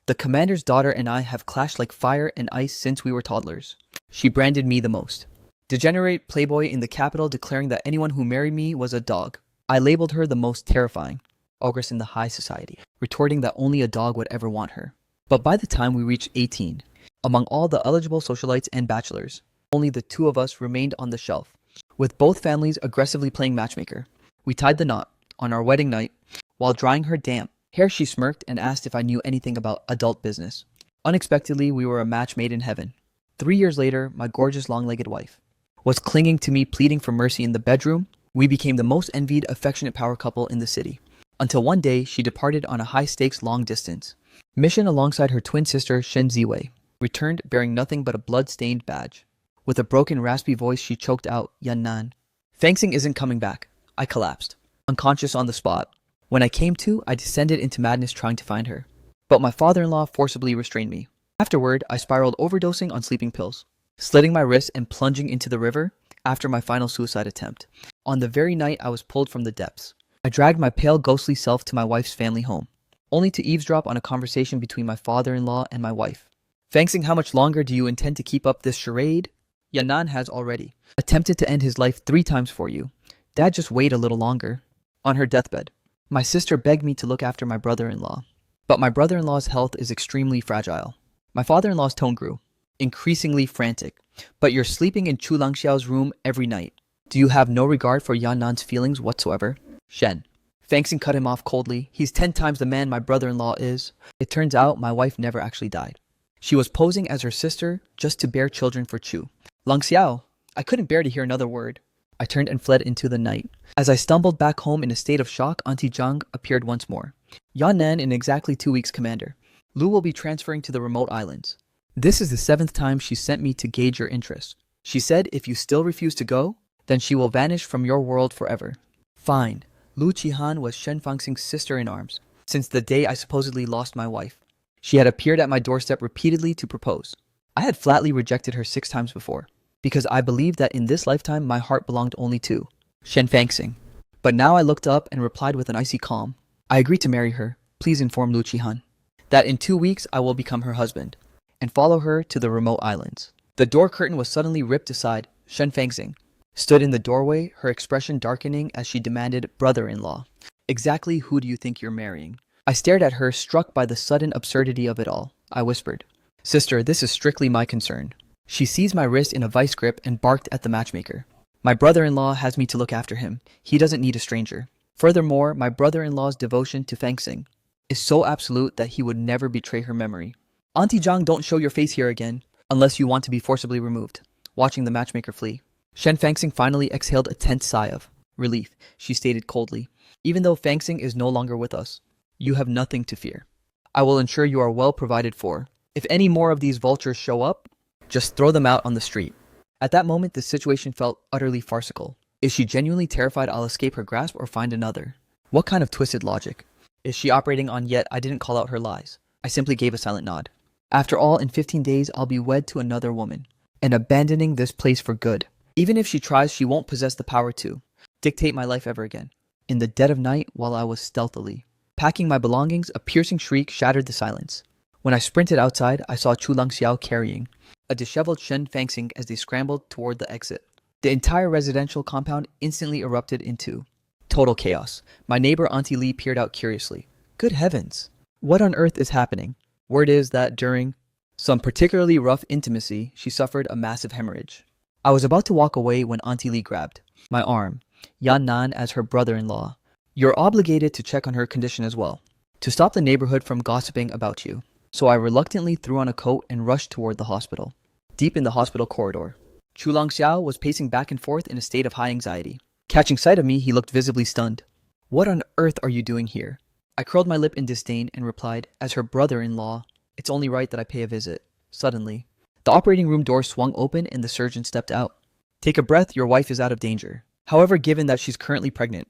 The commander's daughter and I have clashed like fire and ice since we were toddlers. She branded me the most degenerate playboy in the capital, declaring that anyone who married me was a dog. I labeled her the most terrifying ogress in the high society, retorting that only a dog would ever want her. But by the time we reached 18, among all the eligible socialites and bachelors, only the two of us remained on the shelf, with both families aggressively playing matchmaker. We tied the knot on our wedding night. While drying her damp hair, she smirked and asked if I knew anything about adult business. Unexpectedly, we were a match made in heaven. 3 years later, my gorgeous long-legged wife was clinging to me, pleading for mercy in the bedroom. We became the most envied, affectionate power couple in the city. Until one day, she departed on a high-stakes long-distance mission alongside her twin sister, Shen Ziwei, returned bearing nothing but a blood-stained badge. With a broken, raspy voice, she choked out, "Yan Nan. Fangxing isn't coming back." I collapsed, unconscious on the spot. When I came to, I descended into madness trying to find her. But my father-in-law forcibly restrained me. Afterward, I spiraled, overdosing on sleeping pills, slitting my wrists and plunging into the river after my final suicide attempt. On the very night I was pulled from the depths, I dragged my pale, ghostly self to my wife's family home, only to eavesdrop on a conversation between my father-in-law and my wife. "Fangxing, how much longer do you intend to keep up this charade? Yannan has already attempted to end his life 3 times for you. Dad, just wait a little longer." On her deathbed, my sister begged me to look after my brother-in-law. But my brother-in-law's health is extremely fragile. My father-in-law's tone grew, increasingly frantic. "But you're sleeping in Chu Langxiao's room every night. Do you have no regard for Yan Nan's feelings whatsoever?" Shen. Fangxing cut him off coldly. "He's 10 times the man my brother-in-law is." It turns out my wife never actually died. She was posing as her sister just to bear children for Chu. "Langxiao." I couldn't bear to hear another word. I turned and fled into the night. As I stumbled back home in a state of shock, Auntie Zhang appeared once more. "Yan Nan in exactly 2 weeks, Commander. Lu will be transferring to the remote islands. This is the 7th time she sent me to gauge your interest. She said if you still refuse to go, then she will vanish from your world forever." Fine. Lu Qihan was Shen Fangxing's sister-in-arms since the day I supposedly lost my wife. She had appeared at my doorstep repeatedly to propose. I had flatly rejected her 6 times before, because I believed that in this lifetime my heart belonged only to Shen Fangxing. But now I looked up and replied with an icy calm, "I agree to marry her. Please inform Lu Qihan that in 2 weeks I will become her husband and follow her to the remote islands." The door curtain was suddenly ripped aside. Shen Fangxing stood in the doorway, her expression darkening as she demanded, "Brother-in-law, exactly who do you think you're marrying?" I stared at her, struck by the sudden absurdity of it all. I whispered, "Sister, this is strictly my concern." She seized my wrist in a vice grip and barked at the matchmaker. "My brother-in-law has me to look after him. He doesn't need a stranger. Furthermore, my brother-in-law's devotion to Fangxing is so absolute that he would never betray her memory." "Auntie Zhang, don't show your face here again, unless you want to be forcibly removed." Watching the matchmaker flee, Shen Fangxing finally exhaled a tense sigh of relief. She stated coldly, "Even though Fangxing is no longer with us, you have nothing to fear. I will ensure you are well provided for. If any more of these vultures show up, just throw them out on the street." At that moment, the situation felt utterly farcical. Is she genuinely terrified I'll escape her grasp or find another? What kind of twisted logic? Is she operating on? Yet I didn't call out her lies. I simply gave a silent nod. After all, in 15 days, I'll be wed to another woman and abandoning this place for good. Even if she tries, she won't possess the power to dictate my life ever again. In the dead of night, while I was stealthily packing my belongings, a piercing shriek shattered the silence. When I sprinted outside, I saw Chu Langxiao carrying a disheveled Shen Fangxing as they scrambled toward the exit. The entire residential compound instantly erupted into total chaos. My neighbor Auntie Li peered out curiously. "Good heavens, what on earth is happening?" Word is that during some particularly rough intimacy, she suffered a massive hemorrhage. I was about to walk away when Auntie Li grabbed my arm. "Yan Nan, as her brother-in-law, you're obligated to check on her condition as well, to stop the neighborhood from gossiping about you." So I reluctantly threw on a coat and rushed toward the hospital. Deep in the hospital corridor, Chu Langxiao was pacing back and forth in a state of high anxiety. Catching sight of me, he looked visibly stunned. "What on earth are you doing here?" I curled my lip in disdain and replied, "As her brother-in-law, it's only right that I pay a visit." Suddenly, the operating room door swung open and the surgeon stepped out. "Take a breath, your wife is out of danger. However, given that she's currently pregnant,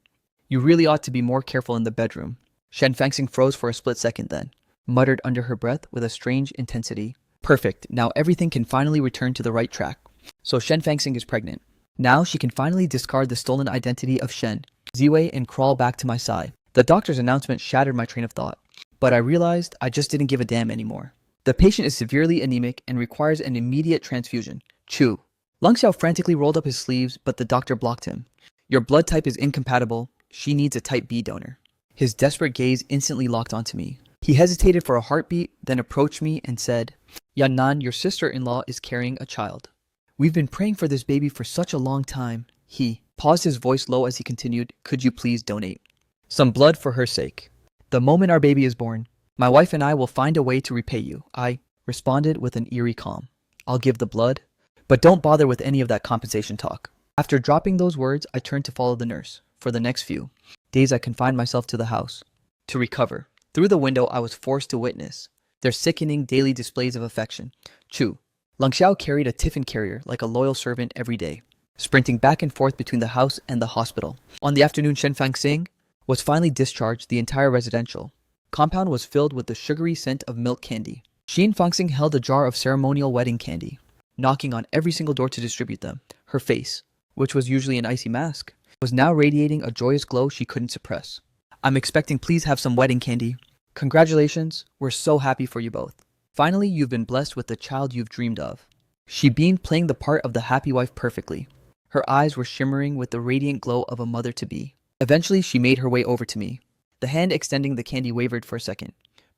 you really ought to be more careful in the bedroom." Shen Fangxing froze for a split second, then muttered under her breath with a strange intensity, "Perfect, now everything can finally return to the right track." So Shen Fangxing is pregnant. Now she can finally discard the stolen identity of Shen Ziwei and crawl back to my side. The doctor's announcement shattered my train of thought. But I realized I just didn't give a damn anymore. The patient is severely anemic and requires an immediate transfusion. Chu. Lung Xiao frantically rolled up his sleeves, but the doctor blocked him. Your blood type is incompatible. She needs a type B donor. His desperate gaze instantly locked onto me. He hesitated for a heartbeat, then approached me and said, Yan Nan, your sister-in-law is carrying a child. We've been praying for this baby for such a long time. He paused, his voice low as he continued, could you please donate some blood for her sake? The moment our baby is born, my wife and I will find a way to repay you. I responded with an eerie calm. I'll give the blood, but don't bother with any of that compensation talk. After dropping those words, I turned to follow the nurse. For the next few days, I confined myself to the house to recover. Through the window, I was forced to witness their sickening daily displays of affection. Chu. Lung Xiao carried a tiffin carrier like a loyal servant every day, sprinting back and forth between the house and the hospital. On the afternoon Shen Fangxing was finally discharged, the entire residential compound was filled with the sugary scent of milk candy. Xin Fangxing held a jar of ceremonial wedding candy, knocking on every single door to distribute them. Her face, which was usually an icy mask, was now radiating a joyous glow she couldn't suppress. I'm expecting, please have some wedding candy. Congratulations, we're so happy for you both. Finally, you've been blessed with the child you've dreamed of. She beamed, playing the part of the happy wife perfectly. Her eyes were shimmering with the radiant glow of a mother-to-be. Eventually, she made her way over to me. The hand extending the candy wavered for a second.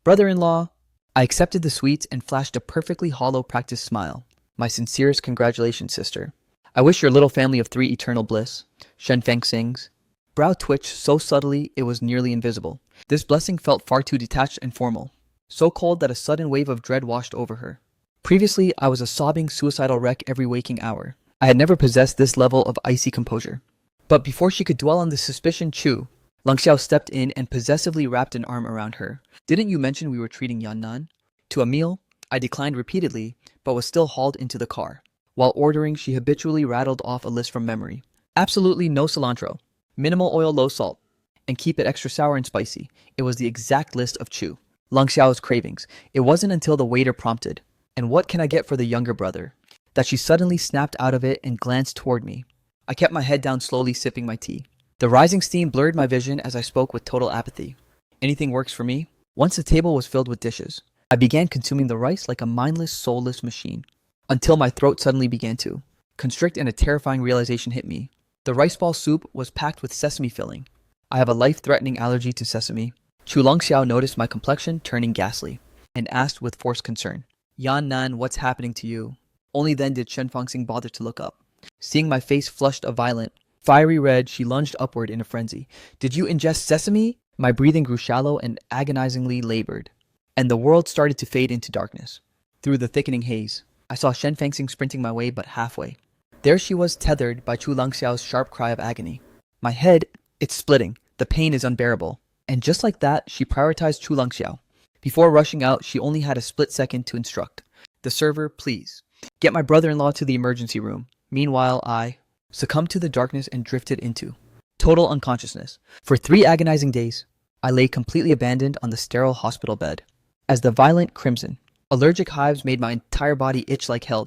Brother-in-law. I accepted the sweets and flashed a perfectly hollow practiced smile. My sincerest congratulations, sister. I wish your little family of 3 eternal bliss. Shen Fangxing's brow twitched so subtly it was nearly invisible. This blessing felt far too detached and formal, so cold that a sudden wave of dread washed over her. Previously, I was a sobbing, suicidal wreck every waking hour. I had never possessed this level of icy composure. But before she could dwell on the suspicion, Chu, Lung Xiao stepped in and possessively wrapped an arm around her. Didn't you mention we were treating Yan Nan to a meal? I declined repeatedly, but was still hauled into the car. While ordering, she habitually rattled off a list from memory. Absolutely no cilantro, minimal oil, low salt, and keep it extra sour and spicy. It was the exact list of Chu Lung Xiao's cravings. It wasn't until the waiter prompted, and what can I get for the younger brother, that she suddenly snapped out of it and glanced toward me. I kept my head down, slowly sipping my tea. The rising steam blurred my vision as I spoke with total apathy. Anything works for me. Once the table was filled with dishes, I began consuming the rice like a mindless, soulless machine, until my throat suddenly began to constrict and a terrifying realization hit me. The rice ball soup was packed with sesame filling. I have a life-threatening allergy to sesame. Chu Lung Xiao noticed my complexion turning ghastly, and asked with forced concern, Yan Nan, what's happening to you? Only then did Shen Fangxing bother to look up. Seeing my face flushed a violent, fiery red, she lunged upward in a frenzy. Did you ingest sesame? My breathing grew shallow and agonizingly labored, and the world started to fade into darkness. Through the thickening haze, I saw Shen Fangxing sprinting my way, but halfway. There she was, tethered by Chu Lung Xiao's sharp cry of agony. My head, it's splitting. The pain is unbearable. And just like that, she prioritized Chu Lung Xiao. Before rushing out, she only had a split second to instruct. The server, please. Get my brother-in-law to the emergency room. Meanwhile, I succumbed to the darkness and drifted into total unconsciousness. For 3 agonizing days, I lay completely abandoned on the sterile hospital bed. As the violent crimson, allergic hives made my entire body itch like hell,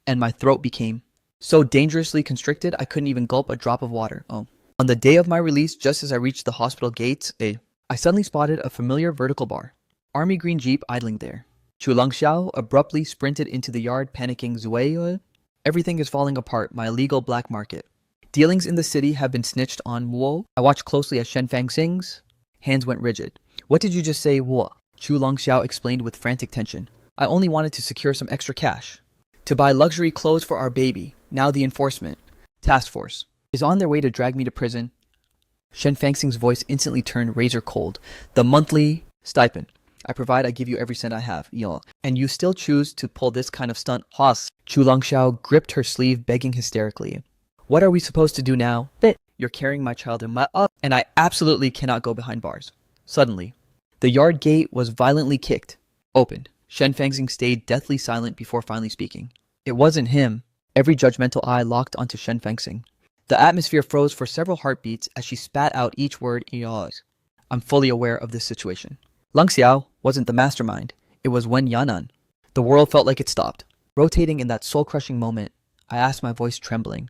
and my throat became so dangerously constricted I couldn't even gulp a drop of water. On the day of my release, just as I reached the hospital gates, I suddenly spotted a familiar vertical bar, army green jeep idling there. Chu Lung Xiao abruptly sprinted into the yard, panicking, Zuei, everything is falling apart, my illegal black market. Dealings in the city have been snitched on, Wo. I watched closely as Shen Fangxing's hands went rigid. What did you just say, Wo? Chu Lung Xiao explained with frantic tension. I only wanted to secure some extra cash to buy luxury clothes for our baby. Now the enforcement task force is on their way to drag me to prison. Shen Fangxing's voice instantly turned razor cold. The monthly stipend I provide, I give you every cent I have, and you still choose to pull this kind of stunt? Haas. Chu Lung Xiao gripped her sleeve, begging hysterically. What are we supposed to do now? You're carrying my child in my and I absolutely cannot go behind bars. Suddenly, the yard gate was violently kicked open. Shen Fangxing stayed deathly silent before finally speaking. It wasn't him. Every judgmental eye locked onto Shen Fangxing. The atmosphere froze for several heartbeats as she spat out each word. I'm fully aware of this situation. Lung Xiao wasn't the mastermind. It was Wen Yanan. The world felt like it stopped. Rotating in that soul-crushing moment, I asked, my voice trembling.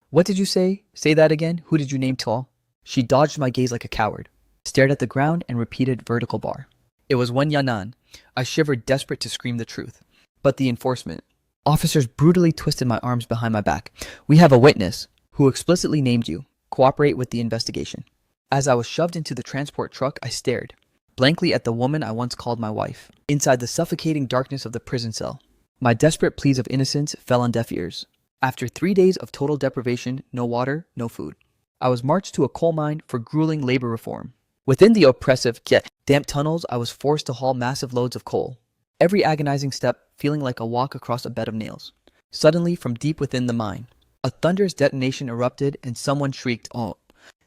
What did you say? Say that again. Who did you name tall? She dodged my gaze like a coward, stared at the ground, and repeated vertical bar. It was Wen Yanan. I shivered, desperate to scream the truth. But the enforcement. Officers brutally twisted my arms behind my back. We have a witness who explicitly named you. Cooperate with the investigation. As I was shoved into the transport truck, I stared blankly at the woman I once called my wife. Inside the suffocating darkness of the prison cell, my desperate pleas of innocence fell on deaf ears. After 3 days of total deprivation, no water, no food, I was marched to a coal mine for grueling labor reform. Within the oppressive, yet damp tunnels, I was forced to haul massive loads of coal. Every agonizing step feeling like a walk across a bed of nails. Suddenly, from deep within the mine, a thunderous detonation erupted and someone shrieked, "Oh,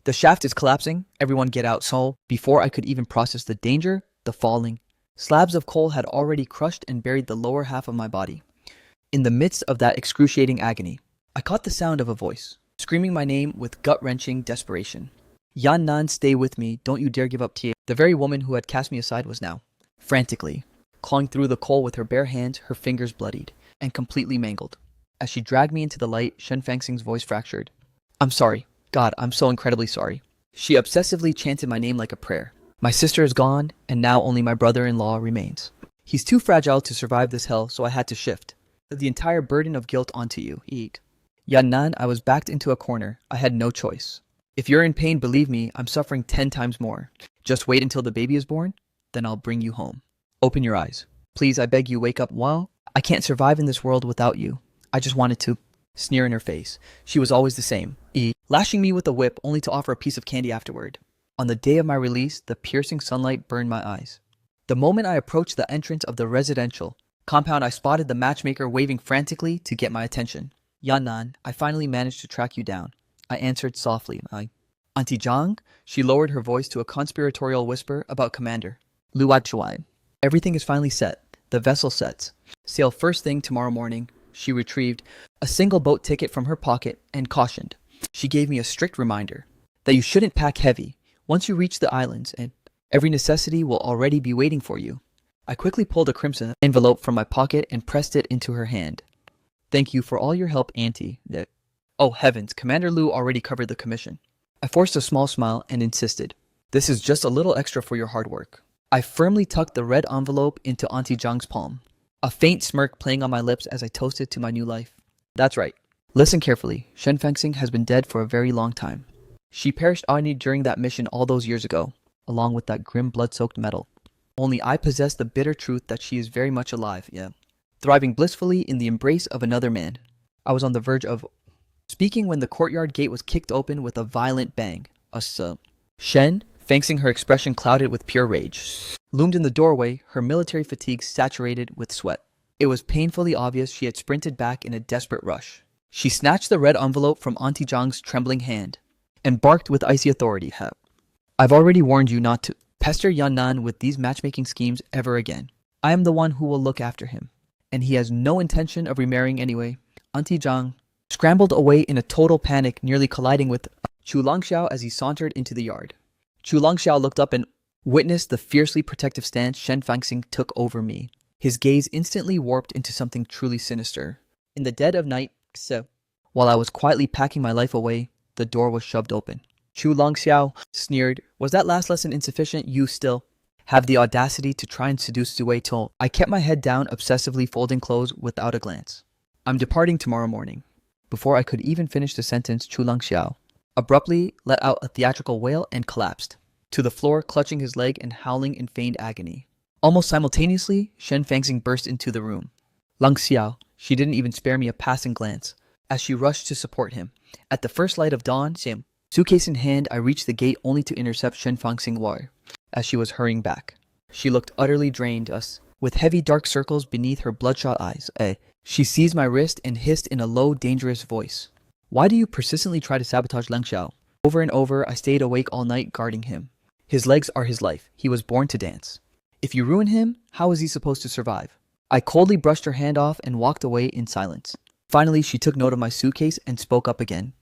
the shaft is collapsing, everyone get out." So, before I could even process the danger, the falling, slabs of coal had already crushed and buried the lower half of my body. In the midst of that excruciating agony, I caught the sound of a voice, screaming my name with gut-wrenching desperation. "Yan Nan, stay with me, don't you dare give up Tie." The very woman who had cast me aside was now, frantically, clawing through the coal with her bare hands, her fingers bloodied and completely mangled. As she dragged me into the light, Shen Fangxing's voice fractured. "I'm sorry. God, I'm so incredibly sorry." She obsessively chanted my name like a prayer. "My sister is gone, and now only my brother-in-law remains. He's too fragile to survive this hell, so I had to shift the entire burden of guilt onto you." Eek. Yan Nan, I was backed into a corner. I had no choice. "If you're in pain, believe me, I'm suffering 10 times more. Just wait until the baby is born, then I'll bring you home. Open your eyes. Please, I beg you, wake up. Well, I can't survive in this world without you. I just wanted to." Sneer in her face. She was always the same. Lashing me with a whip only to offer a piece of candy afterward. On the day of my release, the piercing sunlight burned my eyes. The moment I approached the entrance of the residential compound, I spotted the matchmaker waving frantically to get my attention. "Yan Nan, I finally managed to track you down." I answered softly. "Auntie Zhang?" She lowered her voice to a conspiratorial whisper about Commander Luat Shuai. "Everything is finally set. The vessel sets. Sail first thing tomorrow morning." She retrieved a single boat ticket from her pocket and cautioned. She gave me a strict reminder that you shouldn't pack heavy. Once you reach the islands, and every necessity will already be waiting for you. I quickly pulled a crimson envelope from my pocket and pressed it into her hand. "Thank you for all your help, Auntie." Oh heavens, Commander Lu already covered the commission. I forced a small smile and insisted, "This is just a little extra for your hard work." I firmly tucked the red envelope into Auntie Zhang's palm, a faint smirk playing on my lips as I toasted to my new life. "That's right. Listen carefully. Shen Fangxing has been dead for a very long time. She perished during that mission all those years ago, along with that grim blood-soaked metal. Only I possess the bitter truth that she is very much alive, thriving blissfully in the embrace of another man." I was on the verge of speaking when the courtyard gate was kicked open with a violent bang. Shen, Fangxing, her expression clouded with pure rage, loomed in the doorway, her military fatigue saturated with sweat. It was painfully obvious she had sprinted back in a desperate rush. She snatched the red envelope from Auntie Zhang's trembling hand and barked with icy authority. "I've already warned you not to pester Yan Nan with these matchmaking schemes ever again. I am the one who will look after him, and he has no intention of remarrying anyway." Auntie Zhang scrambled away in a total panic, nearly colliding with Chu Longxiao as he sauntered into the yard. Chu Longxiao looked up and witnessed the fiercely protective stance Shen Fangxing took over me. His gaze instantly warped into something truly sinister. In the dead of night, while I was quietly packing my life away, the door was shoved open. Chu Longxiao sneered, "Was that last lesson insufficient? You still have the audacity to try and seduce Zui Tol." I kept my head down, obsessively folding clothes without a glance. "I'm departing tomorrow morning." Before I could even finish the sentence, Chu Longxiao abruptly let out a theatrical wail and collapsed to the floor, clutching his leg and howling in feigned agony. Almost simultaneously, Shen Fangxing burst into the room. Longxiao, she didn't even spare me a passing glance as she rushed to support him. At the first light of dawn, suitcase in hand, I reached the gate only to intercept Shen Fangxing War as she was hurrying back. She looked utterly drained, with heavy dark circles beneath her bloodshot eyes. She seized my wrist and hissed in a low, dangerous voice, "Why do you persistently try to sabotage Leng Xiao?" Over and over, I stayed awake all night guarding him. His legs are his life. He was born to dance. If you ruin him, how is he supposed to survive? I coldly brushed her hand off and walked away in silence. Finally, she took note of my suitcase and spoke up again.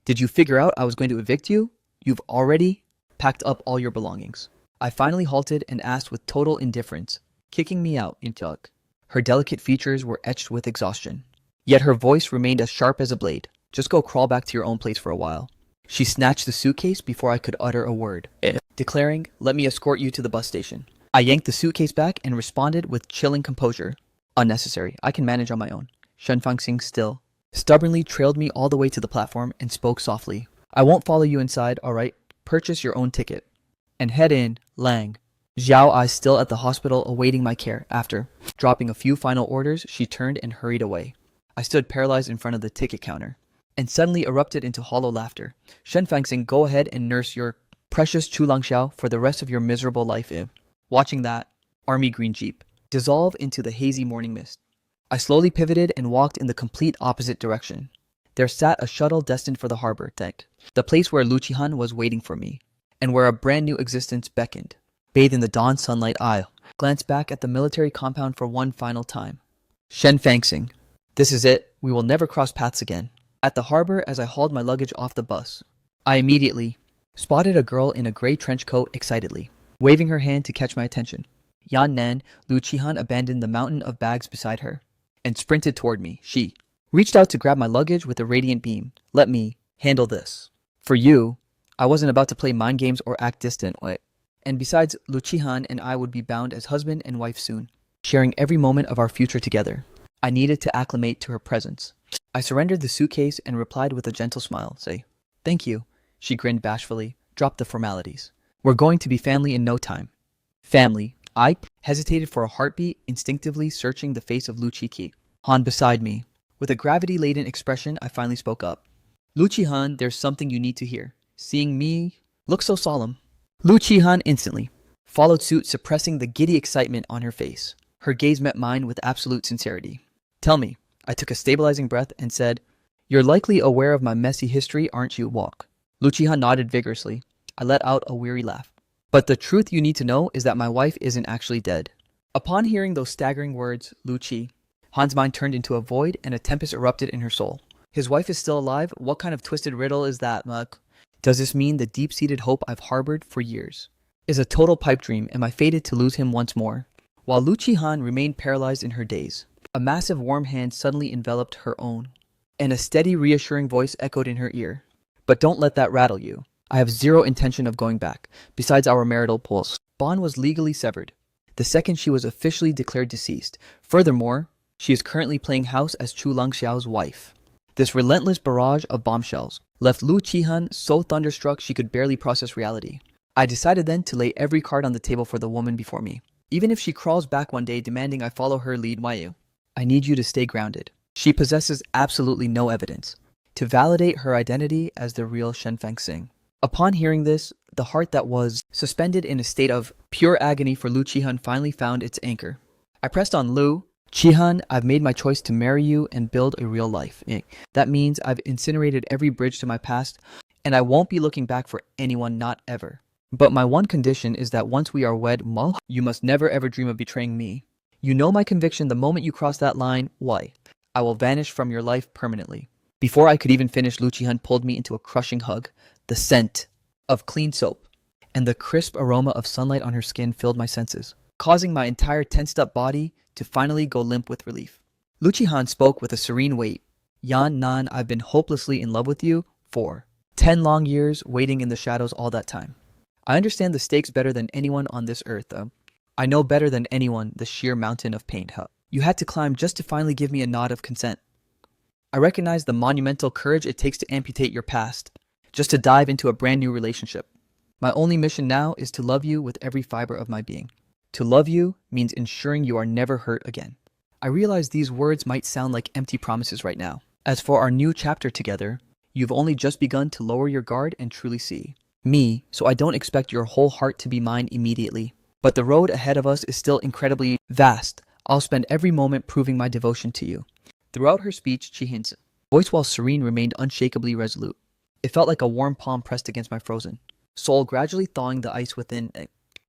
"Did you figure out I was going to evict you? You've already packed up all your belongings." I finally halted and asked with total indifference, "Kicking me out, Intuk?" Her delicate features were etched with exhaustion. Yet her voice remained as sharp as a blade. "Just go crawl back to your own place for a while." She snatched the suitcase before I could utter a word, declaring, "Let me escort you to the bus station." I yanked the suitcase back and responded with chilling composure. Unnecessary. I can manage on my own. Shen Fangxing still stubbornly trailed me all the way to the platform and spoke softly. I won't follow you inside, alright? Purchase your own ticket. And head in, Lang. Xiao Ai still at the hospital awaiting my care. After dropping a few final orders, she turned and hurried away. I stood paralyzed in front of the ticket counter and suddenly erupted into hollow laughter. Shen Fangxing, go ahead and nurse your precious Chu Langxiao for the rest of your miserable life. Watching that army green jeep dissolve into the hazy morning mist, I slowly pivoted and walked in the complete opposite direction. There sat a shuttle destined for the harbor deck, the place where Lu Qihan was waiting for me, and where a brand new existence beckoned. Bathed in the dawn sunlight, I glanced back at the military compound for one final time. Shen Fangxing. This is it. We will never cross paths again. At the harbor, as I hauled my luggage off the bus, I immediately spotted a girl in a gray trench coat excitedly, waving her hand to catch my attention. Yan Nan, Lu Qihan abandoned the mountain of bags beside her and sprinted toward me. She reached out to grab my luggage with a radiant beam. Let me handle this. For you, I wasn't about to play mind games or act distant. And besides, Lu Qihan and I would be bound as husband and wife soon, sharing every moment of our future together. I needed to acclimate to her presence. I surrendered the suitcase and replied with a gentle smile. Say, thank you. She grinned bashfully, dropped the formalities. We're going to be family in no time. Family. I hesitated for a heartbeat, instinctively searching the face of Lu Qi Han beside me. With a gravity-laden expression, I finally spoke up. Lu Qihan, there's something you need to hear. Seeing me look so solemn. Lu Qihan instantly followed suit, suppressing the giddy excitement on her face. Her gaze met mine with absolute sincerity. Tell me. I took a stabilizing breath and said, you're likely aware of my messy history, aren't you? Walk. Lu Qihan nodded vigorously. I let out a weary laugh. But the truth you need to know is that my wife isn't actually dead. Upon hearing those staggering words, Lu Qi Han's mind turned into a void and a tempest erupted in her soul. His wife is still alive? What kind of twisted riddle is that, Muck? Does this mean the deep-seated hope I've harbored for years is a total pipe dream? Am I fated to lose him once more? While Lu Qihan remained paralyzed in her daze, a massive warm hand suddenly enveloped her own, and a steady, reassuring voice echoed in her ear. But don't let that rattle you. I have zero intention of going back. Besides, our marital bond was legally severed the second she was officially declared deceased. Furthermore, she is currently playing house as Chu Langxiao's wife. This relentless barrage of bombshells left Lu Qihan so thunderstruck she could barely process reality. I decided then to lay every card on the table for the woman before me. Even if she crawls back one day demanding I follow her lead, I need you to stay grounded. She possesses absolutely no evidence to validate her identity as the real Shen Fangxing. Upon hearing this, the heart that was suspended in a state of pure agony for Lu Qihan finally found its anchor. I pressed on. Lu Qihan, I've made my choice to marry you and build a real life. That means I've incinerated every bridge to my past, and I won't be looking back for anyone, not ever. But my one condition is that once we are wed, you must never ever dream of betraying me. You know my conviction, the moment you cross that line, I will vanish from your life permanently. Before I could even finish, Lu Qihan pulled me into a crushing hug. The scent of clean soap and the crisp aroma of sunlight on her skin filled my senses, causing my entire tensed-up body to finally go limp with relief. Lu Qihan spoke with a serene weight. Yan Nan, I've been hopelessly in love with you for 10 long years, waiting in the shadows all that time. I understand the stakes better than anyone on this earth. I know better than anyone the sheer mountain of pain you had to climb just to finally give me a nod of consent. I recognize the monumental courage it takes to amputate your past, just to dive into a brand new relationship. My only mission now is to love you with every fiber of my being. To love you means ensuring you are never hurt again. I realize these words might sound like empty promises right now. As for our new chapter together, you've only just begun to lower your guard and truly see me, so I don't expect your whole heart to be mine immediately. But the road ahead of us is still incredibly vast. I'll spend every moment proving my devotion to you. Throughout her speech, Chihin's voice, while serene, remained unshakably resolute. It felt like a warm palm pressed against my frozen soul, gradually thawing the ice within,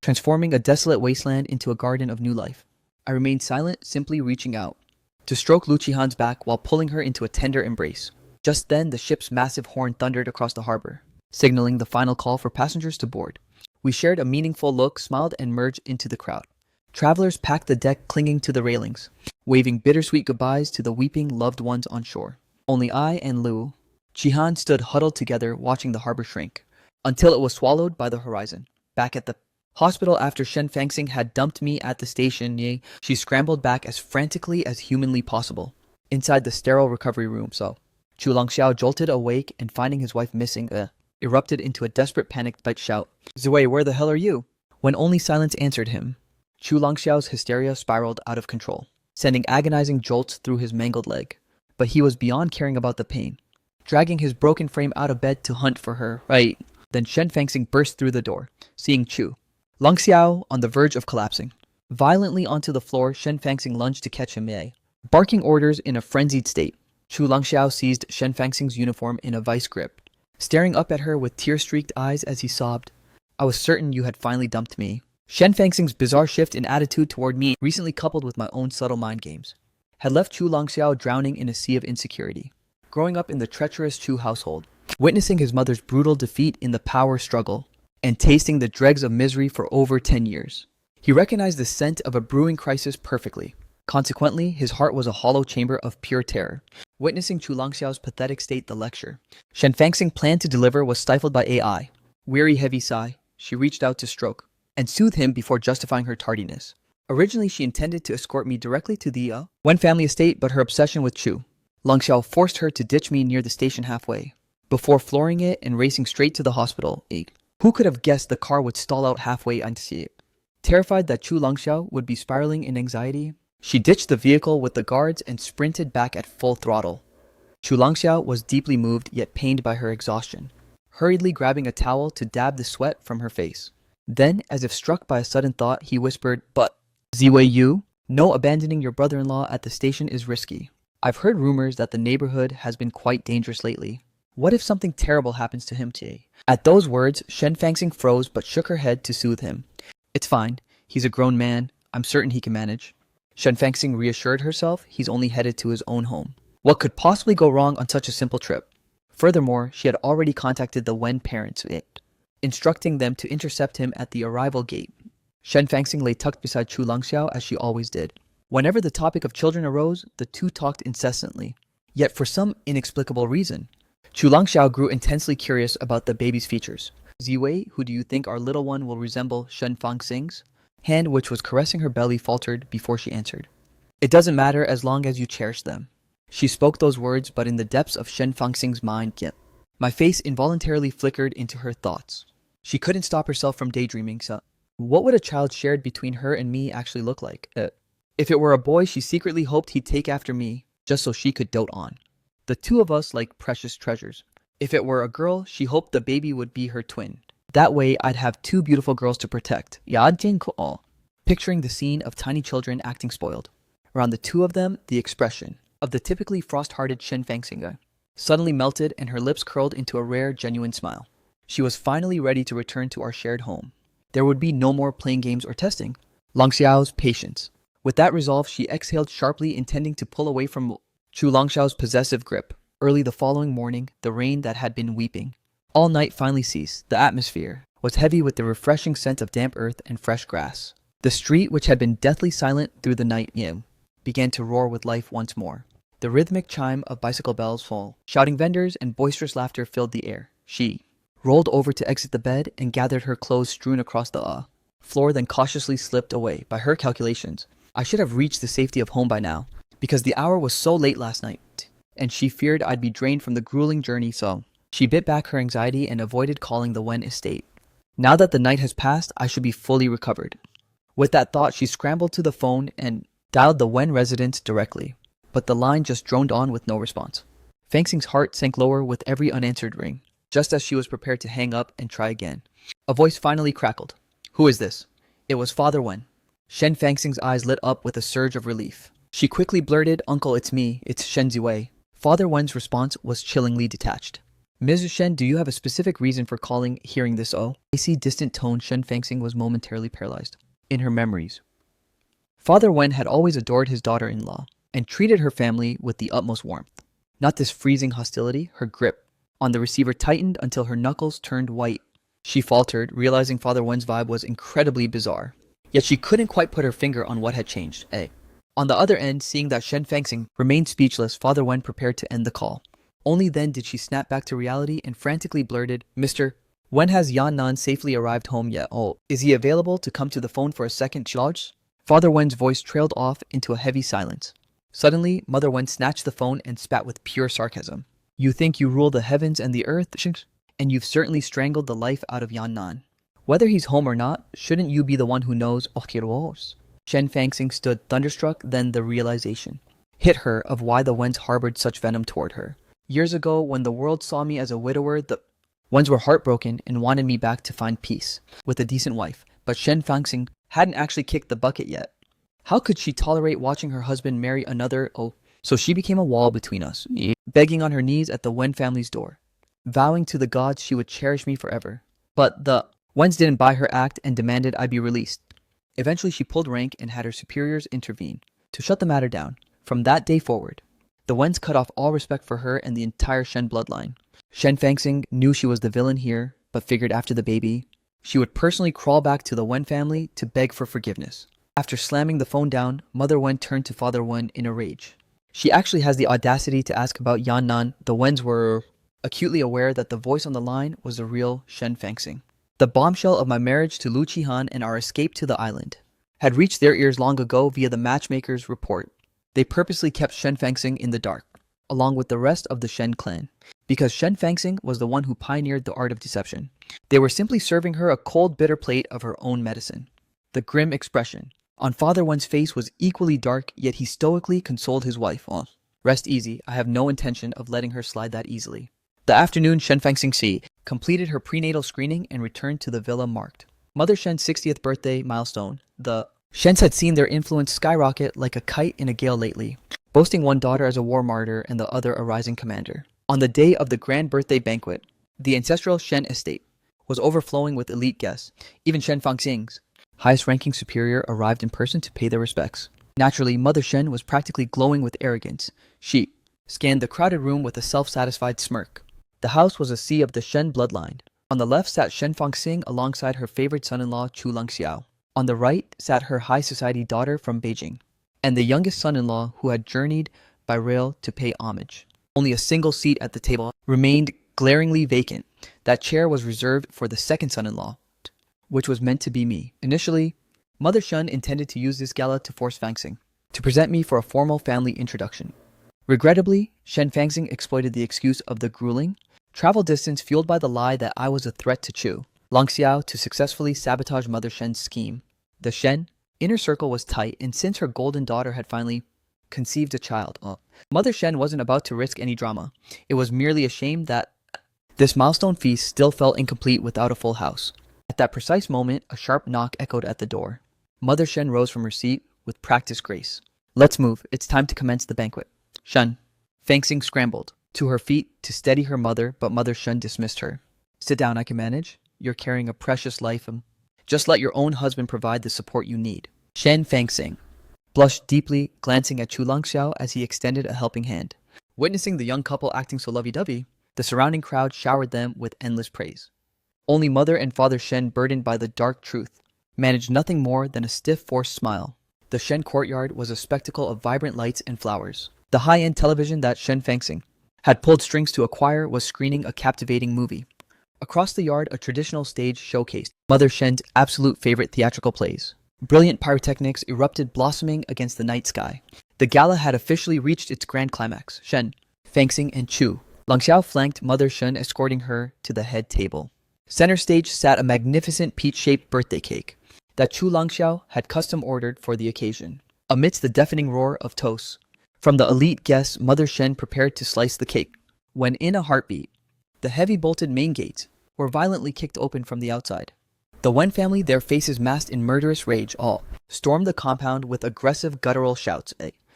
transforming a desolate wasteland into a garden of new life. I remained silent, simply reaching out to stroke Lu Qihan's back while pulling her into a tender embrace. Just then, the ship's massive horn thundered across the harbor, signaling the final call for passengers to board. We shared a meaningful look, smiled, and merged into the crowd. Travelers packed the deck, clinging to the railings, waving bittersweet goodbyes to the weeping loved ones on shore. Only I and Lu Qihan stood huddled together, watching the harbor shrink, until it was swallowed by the horizon. Back at the Hospital after Shen Fangxing had dumped me at the station, she scrambled back as frantically as humanly possible. Inside the sterile recovery room, Chu Longxiao jolted awake and finding his wife missing, erupted into a desperate panicked shout. Ziwei, where the hell are you? When only silence answered him, Chu Longxiao's hysteria spiraled out of control, sending agonizing jolts through his mangled leg. But he was beyond caring about the pain, dragging his broken frame out of bed to hunt for her. Right. Then Shen Fangxing burst through the door, seeing Chu Longxiao on the verge of collapsing. Violently onto the floor, Shen Fangxing lunged to catch him, barking orders in a frenzied state. Chu Longxiao seized Shen Fangxing's uniform in a vice grip, staring up at her with tear-streaked eyes as he sobbed. I was certain you had finally dumped me. Shen Fangxing's bizarre shift in attitude toward me, recently coupled with my own subtle mind games, had left Chu Longxiao drowning in a sea of insecurity. Growing up in the treacherous Chu household, witnessing his mother's brutal defeat in the power struggle, and tasting the dregs of misery for over 10 years, he recognized the scent of a brewing crisis perfectly. Consequently, his heart was a hollow chamber of pure terror. Witnessing Chu Longxiao's pathetic state, the lecture Shen Fangxing planned to deliver was stifled by AI. Weary, heavy sigh, she reached out to stroke and soothe him before justifying her tardiness. Originally, she intended to escort me directly to the Wen family estate, but her obsession with Chu Longxiao forced her to ditch me near the station halfway, before flooring it and racing straight to the hospital. Who could have guessed the car would stall out halfway unto it? Terrified that Chu Longxiao would be spiraling in anxiety, she ditched the vehicle with the guards and sprinted back at full throttle. Chu Longxiao was deeply moved yet pained by her exhaustion, hurriedly grabbing a towel to dab the sweat from her face. Then, as if struck by a sudden thought, he whispered, "But, Ziwei Yu, no abandoning your brother-in-law at the station is risky. I've heard rumors that the neighborhood has been quite dangerous lately. What if something terrible happens to him today?" At those words, Shen Fangxing froze but shook her head to soothe him. "It's fine. He's a grown man. I'm certain he can manage." Shen Fangxing reassured herself he's only headed to his own home. What could possibly go wrong on such a simple trip? Furthermore, she had already contacted the Wen parents, instructing them to intercept him at the arrival gate. Shen Fangxing lay tucked beside Chu Longxiao as she always did. Whenever the topic of children arose, the two talked incessantly. Yet for some inexplicable reason, Chu Longxiao grew intensely curious about the baby's features. "Ziwei, who do you think our little one will resemble?" Shen Fangxing's hand, which was caressing her belly, faltered before she answered. "It doesn't matter as long as you cherish them." She spoke those words, but in the depths of Shen Fangxing's mind, my face involuntarily flickered into her thoughts. She couldn't stop herself from daydreaming, so what would a child shared between her and me actually look like? If it were a boy, she secretly hoped he'd take after me, just so she could dote on. The two of us like precious treasures. If it were a girl, she hoped the baby would be her twin. That way, I'd have two beautiful girls to protect. Picturing the scene of tiny children acting spoiled. Around the two of them, the expression of the typically frost-hearted Shen Fangxing suddenly melted and her lips curled into a rare, genuine smile. She was finally ready to return to our shared home. There would be no more playing games or testing. Longxiao's patience. With that resolve, she exhaled sharply, intending to pull away from Chu Longxiao's possessive grip. Early the following morning, the rain that had been weeping all night finally ceased. The atmosphere was heavy with the refreshing scent of damp earth and fresh grass. The street, which had been deathly silent through the night, began to roar with life once more. The rhythmic chime of bicycle bells, shouting vendors, and boisterous laughter filled the air. She rolled over to exit the bed and gathered her clothes strewn across the floor, then cautiously slipped away. By her calculations, I should have reached the safety of home by now, because the hour was so late last night, and she feared I'd be drained from the grueling journey, so she bit back her anxiety and avoided calling the Wen estate. Now that the night has passed, I should be fully recovered. With that thought, she scrambled to the phone and dialed the Wen residence directly, but the line just droned on with no response. Fangxing's heart sank lower with every unanswered ring. Just as she was prepared to hang up and try again, a voice finally crackled. "Who is this?" It was Father Wen. Shen Fangxing's eyes lit up with a surge of relief. She quickly blurted, "Uncle, it's me. It's Shen Ziwei." Father Wen's response was chillingly detached. "Mrs. Shen, do you have a specific reason for calling?" Hearing this icy, distant tone, Shen Fangxing was momentarily paralyzed. In her memories, Father Wen had always adored his daughter-in-law and treated her family with the utmost warmth. Not this freezing hostility. Her grip on the receiver tightened until her knuckles turned white. She faltered, realizing Father Wen's vibe was incredibly bizarre. Yet she couldn't quite put her finger on what had changed. On the other end, seeing that Shen Fangxing remained speechless, Father Wen prepared to end the call. Only then did she snap back to reality and frantically blurted, "Mr. When has Yan Nan safely arrived home yet? Oh, is he available to come to the phone for a second charge? Father Wen's voice trailed off into a heavy silence. Suddenly, Mother Wen snatched the phone and spat with pure sarcasm. You think you rule the heavens and the earth, and you've certainly strangled the life out of Yan Nan. Whether he's home or not, shouldn't you be the one who knows? Shen Fangxing stood thunderstruck, then the realization hit her of why the Wens harbored such venom toward her. Years ago, when the world saw me as a widower, the Wens were heartbroken and wanted me back to find peace with a decent wife, but Shen Fangxing hadn't actually kicked the bucket yet. How could she tolerate watching her husband marry another? Oh, so she became a wall between us, begging on her knees at the Wen family's door, vowing to the gods she would cherish me forever. But the Wens didn't buy her act and demanded I be released. Eventually, she pulled rank and had her superiors intervene to shut the matter down. From that day forward, the Wens cut off all respect for her and the entire Shen bloodline. Shen Fangxing knew she was the villain here, but figured after the baby, she would personally crawl back to the Wen family to beg for forgiveness. After slamming the phone down, Mother Wen turned to Father Wen in a rage. She actually has the audacity to ask about Yan Nan. The Wens were acutely aware that the voice on the line was the real Shen Fangxing. The bombshell of my marriage to Lu Qihan and our escape to the island had reached their ears long ago via the matchmaker's report. They purposely kept Shen Fangxing in the dark, along with the rest of the Shen clan, because Shen Fangxing was the one who pioneered the art of deception. They were simply serving her a cold, bitter plate of her own medicine. The grim expression on Father Wen's face was equally dark, yet he stoically consoled his wife. Oh, rest easy, I have no intention of letting her slide that easily. The afternoon, Shen Fangxing Si completed her prenatal screening and returned to the villa marked Mother Shen's 60th birthday milestone. The Shens had seen their influence skyrocket like a kite in a gale lately, boasting one daughter as a war martyr and the other a rising commander. On the day of the grand birthday banquet, the ancestral Shen estate was overflowing with elite guests. Even Shen Fangxing's highest-ranking superior arrived in person to pay their respects. Naturally, Mother Shen was practically glowing with arrogance. She scanned the crowded room with a self-satisfied smirk. The house was a sea of the Shen bloodline. On the left sat Shen Fangxing alongside her favorite son-in-law Chu Langxiao. On the right sat her high society daughter from Beijing, and the youngest son-in-law who had journeyed by rail to pay homage. Only a single seat at the table remained glaringly vacant. That chair was reserved for the second son-in-law, which was meant to be me. Initially, Mother Shen intended to use this gala to force Fangxing to present me for a formal family introduction. Regrettably, Shen Fangxing exploited the excuse of the grueling travel distance fueled by the lie that I was a threat to Chu Langxiao to successfully sabotage Mother Shen's scheme. The Shen inner circle was tight, and since her golden daughter had finally conceived a child, Mother Shen wasn't about to risk any drama. It was merely a shame that this milestone feast still felt incomplete without a full house. At that precise moment, a sharp knock echoed at the door. Mother Shen rose from her seat with practiced grace. Let's move. It's time to commence the banquet. Shen. Fangxing scrambled to her feet to steady her mother, but Mother Shen dismissed her. Sit down, I can manage. You're carrying a precious life. Just let your own husband provide the support you need. Shen Fangxing blushed deeply, glancing at Chu Langxiao as he extended a helping hand. Witnessing the young couple acting so lovey-dovey, the surrounding crowd showered them with endless praise. Only Mother and Father Shen, burdened by the dark truth, managed nothing more than a stiff, forced smile. The Shen courtyard was a spectacle of vibrant lights and flowers. The high-end television that Shen Fangxing had pulled strings to acquire was screening a captivating movie. Across the yard, a traditional stage showcased Mother Shen's absolute favorite theatrical plays. Brilliant pyrotechnics erupted, blossoming against the night sky. The gala had officially reached its grand climax. Shen, Fangxing, and Chu Langxiao flanked Mother Shen, escorting her to the head table. Center stage sat a magnificent peach-shaped birthday cake that Chu Langxiao had custom ordered for the occasion. Amidst the deafening roar of toasts from the elite guests, Mother Shen prepared to slice the cake, when in a heartbeat, the heavy-bolted main gates were violently kicked open from the outside. The Wen family, their faces masked in murderous rage, all stormed the compound with aggressive guttural shouts.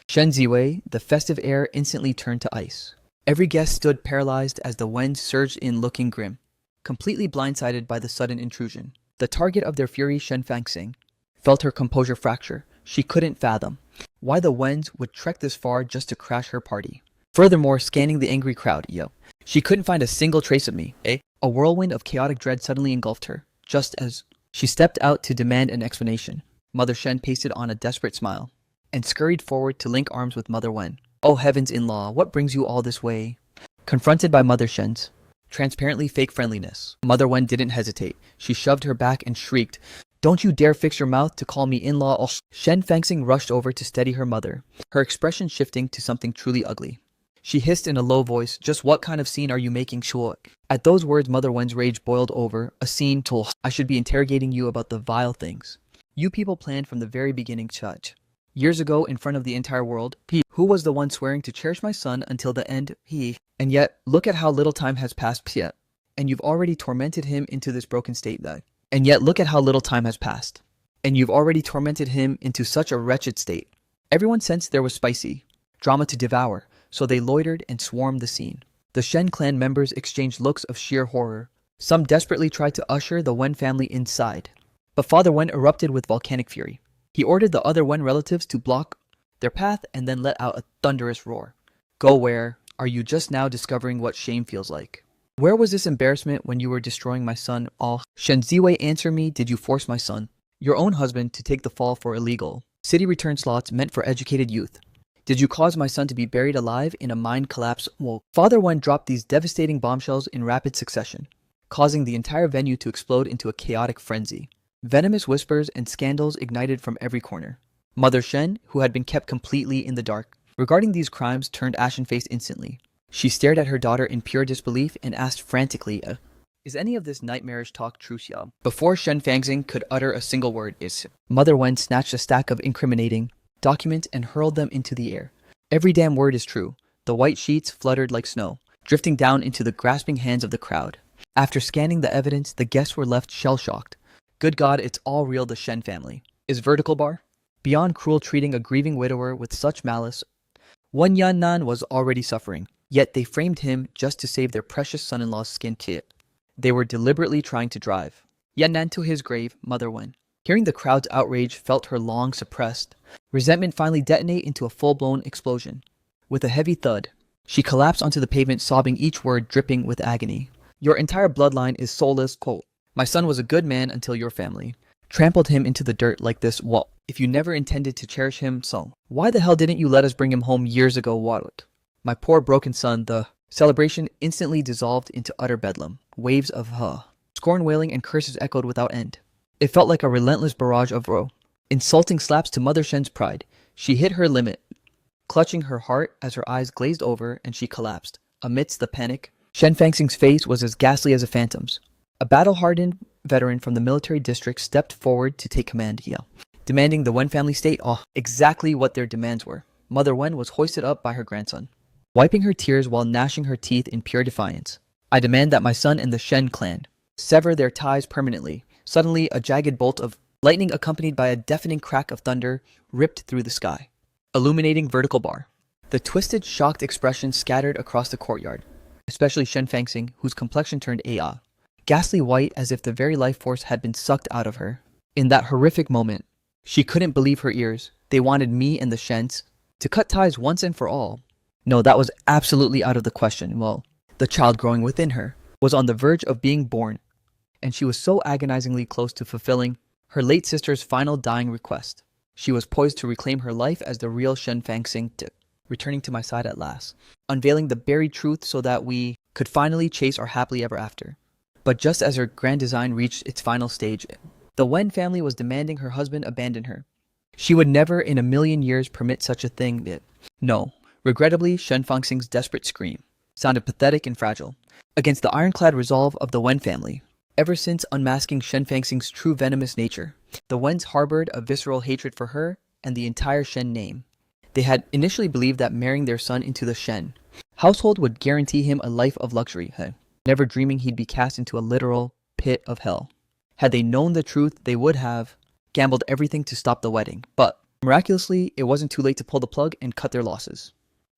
Shen Ziwei, the festive air instantly turned to ice. Every guest stood paralyzed as the Wen surged in, looking grim, completely blindsided by the sudden intrusion. The target of their fury, Shen Fangxing, felt her composure fracture. She couldn't fathom why the Wens would trek this far just to crash her party. Furthermore, scanning the angry crowd, she couldn't find a single trace of me. A whirlwind of chaotic dread suddenly engulfed her, just as she stepped out to demand an explanation. Mother Shen pasted on a desperate smile and scurried forward to link arms with Mother Wen. Oh heavens in law, what brings you all this way? Confronted by Mother Shen's transparently fake friendliness. Mother Wen didn't hesitate. She shoved her back and shrieked, "Don't you dare fix your mouth to call me in-law." Oh. Shen Fangxing rushed over to steady her mother, her expression shifting to something truly ugly. She hissed in a low voice, "Just what kind of scene are you making, sure?" At those words, Mother Wen's rage boiled over. "A scene to I should be interrogating you about the vile things you people planned from the very beginning, Church. Years ago, in front of the entire world, who was the one swearing to cherish my son until the end? And yet, look at how little time has passed, and you've already tormented him into this broken state, though. And yet, look at how little time has passed, and you've already tormented him into such a wretched state." Everyone sensed there was spicy drama to devour, so they loitered and swarmed the scene. The Shen clan members exchanged looks of sheer horror. Some desperately tried to usher the Wen family inside, but Father Wen erupted with volcanic fury. He ordered the other Wen relatives to block their path and then let out a thunderous roar. "Go where? Are you just now discovering what shame feels like? Where was this embarrassment when you were destroying my son? All Shen Ziwei, answer me, did you force my son, your own husband, to take the fall for illegal city return slots meant for educated youth? Did you cause my son to be buried alive in a mine collapse?" Well, Father Wen dropped these devastating bombshells in rapid succession, causing the entire venue to explode into a chaotic frenzy. Venomous whispers and scandals ignited from every corner. Mother Shen, who had been kept completely in the dark regarding these crimes, turned ashen-faced instantly. She stared at her daughter in pure disbelief and asked frantically, "Is any of this nightmarish talk true, Xiao?" Before Shen Fangxing could utter a single word, Mother Wen snatched a stack of incriminating documents and hurled them into the air. "Every damn word is true." The white sheets fluttered like snow, drifting down into the grasping hands of the crowd. After scanning the evidence, the guests were left shell-shocked. "Good God, it's all real, the Shen family is vertical bar. Beyond cruel treating a grieving widower with such malice, Wen Yannan was already suffering, yet they framed him just to save their precious son-in-law's skin kit. They were deliberately trying to drive Yannan to his grave." Mother Wen, hearing the crowd's outrage, felt her long-suppressed resentment finally detonate into a full-blown explosion. With a heavy thud, she collapsed onto the pavement, sobbing, each word dripping with agony. "Your entire bloodline is soulless, quote. My son was a good man until your family trampled him into the dirt like this. Well, if you never intended to cherish him, so why the hell didn't you let us bring him home years ago, what? My poor broken son." The celebration instantly dissolved into utter bedlam. Waves of scorn, wailing, and curses echoed without end. It felt like a relentless barrage of insulting slaps to Mother Shen's pride. She hit her limit, clutching her heart as her eyes glazed over and she collapsed. Amidst the panic, Shen Fangxing's face was as ghastly as a phantom's. A battle-hardened veteran from the military district stepped forward to take command, demanding the Wen family state exactly what their demands were. Mother Wen was hoisted up by her grandson, wiping her tears while gnashing her teeth in pure defiance. "I demand that my son and the Shen clan sever their ties permanently." Suddenly, a jagged bolt of lightning accompanied by a deafening crack of thunder ripped through the sky, illuminating vertical bar. The twisted, shocked expression scattered across the courtyard, especially Shen Fangxing, whose complexion turned ghastly white as if the very life force had been sucked out of her. In that horrific moment, she couldn't believe her ears. They wanted me and the Shens to cut ties once and for all. No, that was absolutely out of the question. Well, the child growing within her was on the verge of being born, and she was so agonizingly close to fulfilling her late sister's final dying request. She was poised to reclaim her life as the real Shen Fangxing, returning to my side at last, unveiling the buried truth so that we could finally chase our happily ever after. But just as her grand design reached its final stage, the Wen family was demanding her husband abandon her. She would never in a million years permit such a thing. No. Regrettably, Shen Fangxing's desperate scream sounded pathetic and fragile against the ironclad resolve of the Wen family. Ever since unmasking Shen Fangxing's true venomous nature, the Wens harbored a visceral hatred for her and the entire Shen name. They had initially believed that marrying their son into the Shen household would guarantee him a life of luxury, never dreaming he'd be cast into a literal pit of hell. Had they known the truth, they would have gambled everything to stop the wedding. But miraculously, it wasn't too late to pull the plug and cut their losses.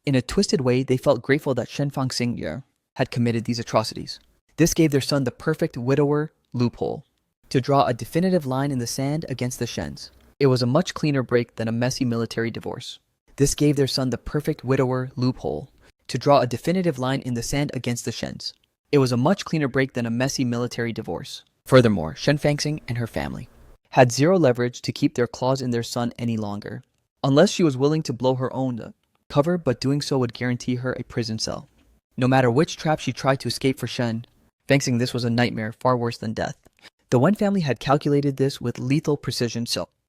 In a twisted way, they felt grateful that Shen Fangxing had committed these atrocities. This gave their son the perfect widower loophole to draw a definitive line in the sand against the Shens. It was a much cleaner break than a messy military divorce. This gave their son the perfect widower loophole to draw a definitive line in the sand against the Shens. It was a much cleaner break than a messy military divorce. Furthermore, Shen Fangxing and her family had zero leverage to keep their claws in their son any longer, unless she was willing to blow her own cover, but doing so would guarantee her a prison cell. No matter which trap she tried to escape for Shen Fangxing, this was a nightmare far worse than death. The Wen family had calculated this with lethal precision,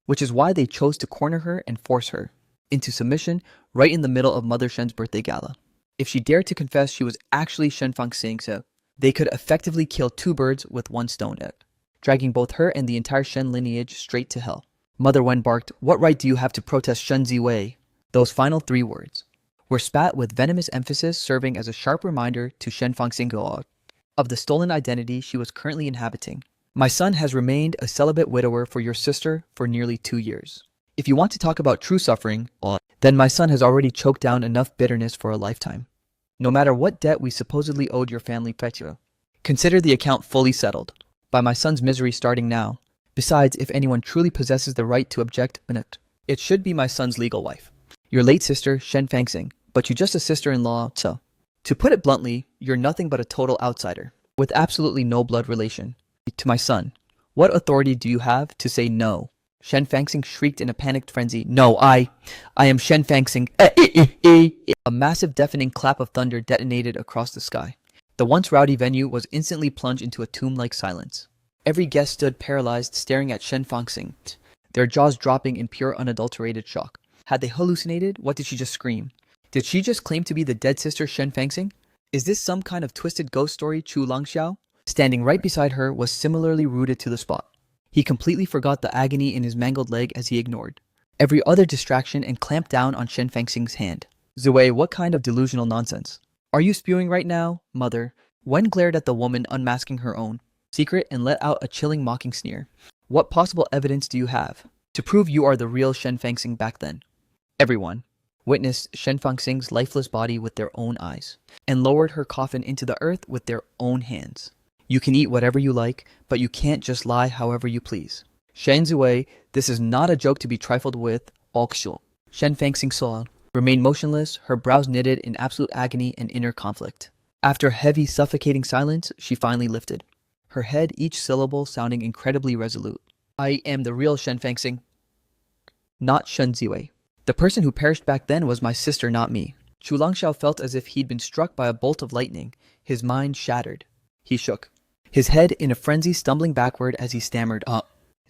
which is why they chose to corner her and force her into submission right in the middle of Mother Shen's birthday gala. If she dared to confess she was actually Shen Fangxing, they could effectively kill two birds with one stone, dragging both her and the entire Shen lineage straight to hell. Mother Wen barked, "What right do you have to protest Shen Ziwei?" Those final three words were spat with venomous emphasis, serving as a sharp reminder to Shen Fangxing of the stolen identity she was currently inhabiting. My son has remained a celibate widower for your sister for nearly 2 years. If you want to talk about true suffering, then my son has already choked down enough bitterness for a lifetime. No matter what debt we supposedly owed your family, Petro, consider the account fully settled by my son's misery starting now. Besides, if anyone truly possesses the right to object, it should be my son's legal wife, your late sister, Shen Fangxing, but you're just a sister-in-law, so. To put it bluntly, you're nothing but a total outsider, with absolutely no blood relation to my son. What authority do you have to say no? Shen Fangxing shrieked in a panicked frenzy. No, I am Shen Fangxing. A massive deafening clap of thunder detonated across the sky. The once rowdy venue was instantly plunged into a tomb-like silence. Every guest stood paralyzed, staring at Shen Fangxing, their jaws dropping in pure unadulterated shock. Had they hallucinated? What did she just scream? Did she just claim to be the dead sister Shen Fangxing? Is this some kind of twisted ghost story? Chu Langxiao, standing right beside her, was similarly rooted to the spot. He completely forgot the agony in his mangled leg as he ignored every other distraction and clamped down on Shen Fangxing's hand. Ziwei, what kind of delusional nonsense? Are you spewing right now, mother? Wen glared at the woman unmasking her own secret and let out a chilling mocking sneer. What possible evidence do you have to prove you are the real Shen Fangxing back then? Everyone witnessed Shen Fangxing's lifeless body with their own eyes and lowered her coffin into the earth with their own hands. You can eat whatever you like, but you can't just lie however you please. Shen Ziwei, this is not a joke to be trifled with. Shen Fangxing saw, remained motionless, her brows knitted in absolute agony and inner conflict. After heavy, suffocating silence, she finally lifted her head, each syllable sounding incredibly resolute. I am the real Shen Fangxing, not Shen Ziwei. The person who perished back then was my sister, not me. Chu Langxiao felt as if he'd been struck by a bolt of lightning, his mind shattered. He shook his head in a frenzy, stumbling backward as he stammered,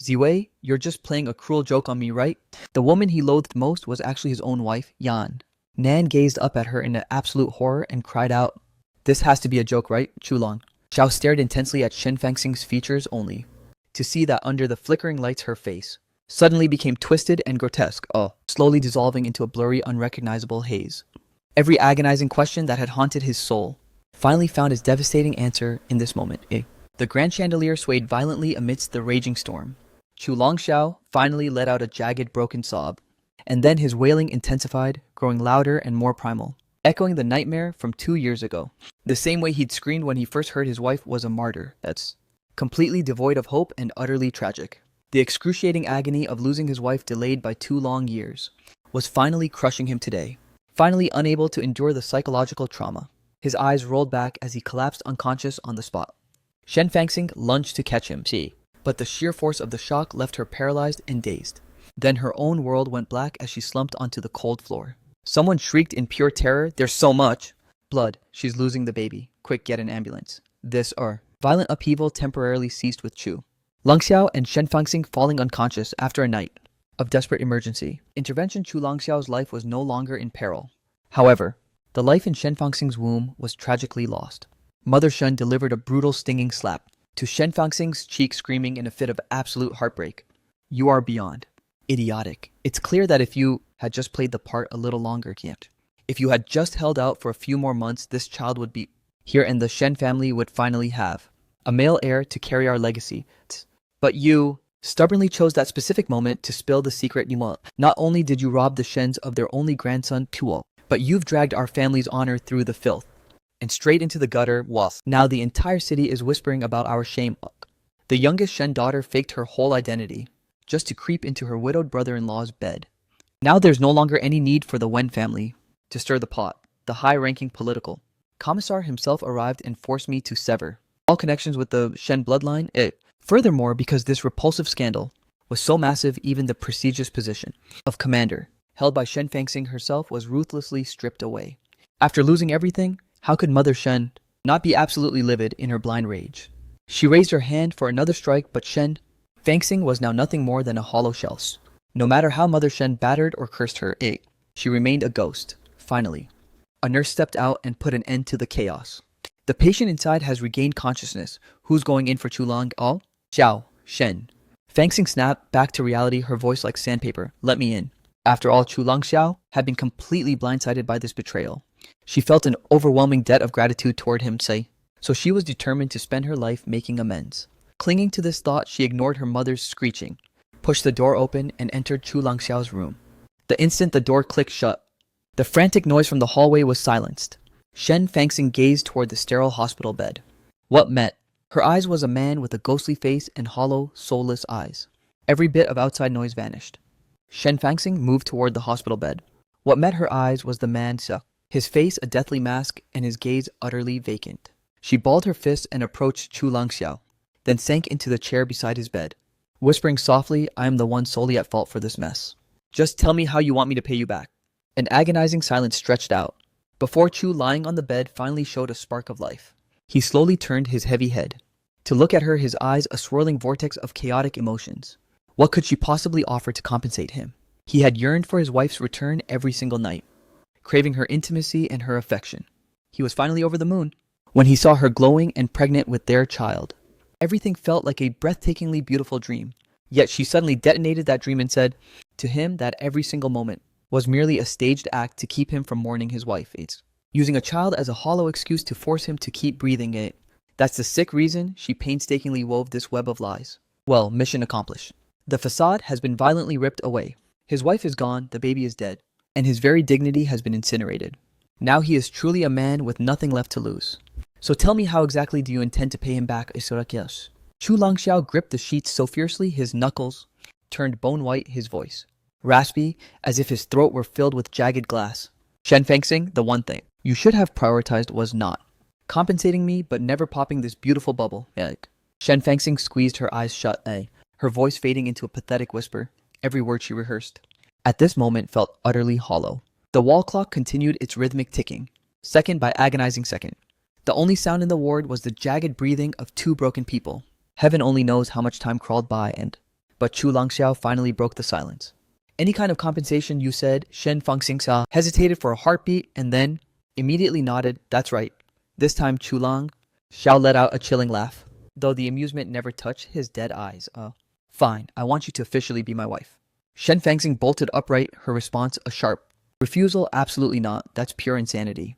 Ziwei, you're just playing a cruel joke on me, right? The woman he loathed most was actually his own wife, Yan. Nan gazed up at her in an absolute horror and cried out, "This has to be a joke, right, Chu Lang?" Xiao stared intensely at Shen Fangxing's features only to see that under the flickering lights her face suddenly became twisted and grotesque, slowly dissolving into a blurry, unrecognizable haze. Every agonizing question that had haunted his soul finally found its devastating answer in this moment. The grand chandelier swayed violently amidst the raging storm. Chu Langxiao finally let out a jagged, broken sob, and then his wailing intensified, growing louder and more primal, echoing the nightmare from 2 years ago. The same way he'd screamed when he first heard his wife was a martyr. That's completely devoid of hope and utterly tragic. The excruciating agony of losing his wife, delayed by 2 long years, was finally crushing him today. Finally unable to endure the psychological trauma, his eyes rolled back as he collapsed unconscious on the spot. Shen Fangxing lunged to catch him, but the sheer force of the shock left her paralyzed and dazed. Then her own world went black as she slumped onto the cold floor. Someone shrieked in pure terror, "There's so much blood! She's losing the baby. Quick, get an ambulance." Violent upheaval temporarily ceased with Chu Langxiao and Shen Fangxing falling unconscious after a night of desperate emergency intervention. Chu Langxiao's life was no longer in peril. However, the life in Shen Fangxing's womb was tragically lost. Mother Shen delivered a brutal, stinging slap to Shen Fangxing's cheek, screaming in a fit of absolute heartbreak, "You are beyond idiotic. It's clear that if you had just played the part a little longer, if you had just held out for a few more months, this child would be here and the Shen family would finally have a male heir to carry our legacy. But you stubbornly chose that specific moment to spill the secret you want. Not only did you rob the Shens of their only grandson, Tuo, but you've dragged our family's honor through the filth and straight into the gutter. Now the entire city is whispering about our shame. The youngest Shen daughter faked her whole identity just to creep into her widowed brother-in-law's bed. Now there's no longer any need for the Wen family to stir the pot. The high-ranking political commissar himself arrived and forced me to sever all connections with the Shen bloodline. Furthermore, because this repulsive scandal was so massive, even the prestigious position of commander held by Shen Fangxing herself was ruthlessly stripped away. After losing everything, How could Mother Shen not be absolutely livid in her blind rage? She raised her hand for another strike, but Shen Fangxing was now nothing more than a hollow shell. No matter how Mother Shen battered or cursed her, she remained a ghost. Finally, a nurse stepped out and put an end to the chaos. The patient inside has regained consciousness. Who's going in for Chulang? Oh? Xiao, Shen. Fangxing snapped back to reality, her voice like sandpaper. Let me in. After all, Chulang Xiao had been completely blindsided by this betrayal. She felt an overwhelming debt of gratitude toward him, so she was determined to spend her life making amends. Clinging to this thought, she ignored her mother's screeching, pushed the door open, and entered Chulang Xiao's room. The instant the door clicked shut, the frantic noise from the hallway was silenced. Shen Fangxing gazed toward the sterile hospital bed. What met her eyes was a man with a ghostly face and hollow, soulless eyes. Every bit of outside noise vanished. Shen Fangxing moved toward the hospital bed. What met her eyes was the man his face a deathly mask and his gaze utterly vacant. She balled her fist and approached Chulang Xiao, then sank into the chair beside his bed, whispering softly, I am the one solely at fault for this mess. Just tell me how you want me to pay you back. An agonizing silence stretched out, before Chu lying on the bed finally showed a spark of life. He slowly turned his heavy head. To look at her, his eyes a swirling vortex of chaotic emotions. What could she possibly offer to compensate him? He had yearned for his wife's return every single night, craving her intimacy and her affection. He was finally over the moon when he saw her glowing and pregnant with their child. Everything felt like a breathtakingly beautiful dream. Yet she suddenly detonated that dream and said to him that every single moment was merely a staged act to keep him from mourning his wife. It's using a child as a hollow excuse to force him to keep breathing it. That's the sick reason she painstakingly wove this web of lies. Well, mission accomplished. The facade has been violently ripped away. His wife is gone, the baby is dead, and his very dignity has been incinerated. Now he is truly a man with nothing left to lose. So tell me, how exactly do you intend to pay him back, Isurakias? Chulang Xiao gripped the sheets so fiercely his knuckles turned bone white, his voice raspy, as if his throat were filled with jagged glass. Shen Fangxing, the one thing you should have prioritized was not compensating me, but never popping this beautiful bubble. Shen Fangxing squeezed her eyes shut, her voice fading into a pathetic whisper. Every word she rehearsed at this moment felt utterly hollow. The wall clock continued its rhythmic ticking, second by agonizing second. The only sound in the ward was the jagged breathing of two broken people. Heaven only knows how much time crawled by, but Chu Langxiao finally broke the silence. Any kind of compensation, you said? Shen Fangxing hesitated for a heartbeat and then immediately nodded. That's right. This time Chu Lang Xiao let out a chilling laugh, though the amusement never touched his dead eyes. Fine, I want you to officially be my wife. Shen Fangxing bolted upright, her response a sharp refusal. Absolutely not. That's pure insanity.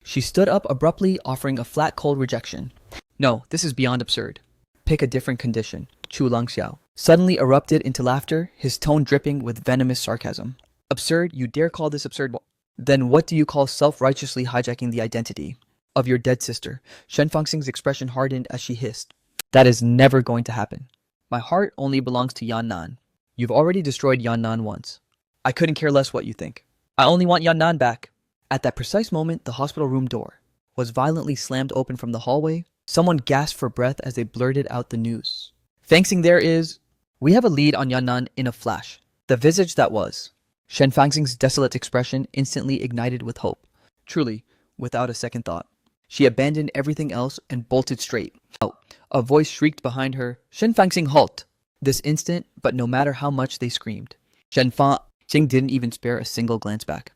She stood up abruptly, offering a flat, cold rejection. No, this is beyond absurd. Pick a different condition. Chu Langxiao suddenly erupted into laughter, his tone dripping with venomous sarcasm. Absurd? You dare call this absurd? Then what do you call self-righteously hijacking the identity of your dead sister? Shen Fangxing's expression hardened as she hissed. That is never going to happen. My heart only belongs to Yan Nan. You've already destroyed Yan Nan once. I couldn't care less what you think. I only want Yan Nan back. At that precise moment, the hospital room door was violently slammed open from the hallway. Someone gasped for breath as they blurted out the news. Fangxing, there is... We have a lead on Yan Nan in a flash. The visage that was. Shen Fangxing's desolate expression instantly ignited with hope. Truly, without a second thought, she abandoned everything else and bolted straight out. A voice shrieked behind her, Shen Fangxing, halt! This instant, but no matter how much they screamed, Shen Fangxing didn't even spare a single glance back.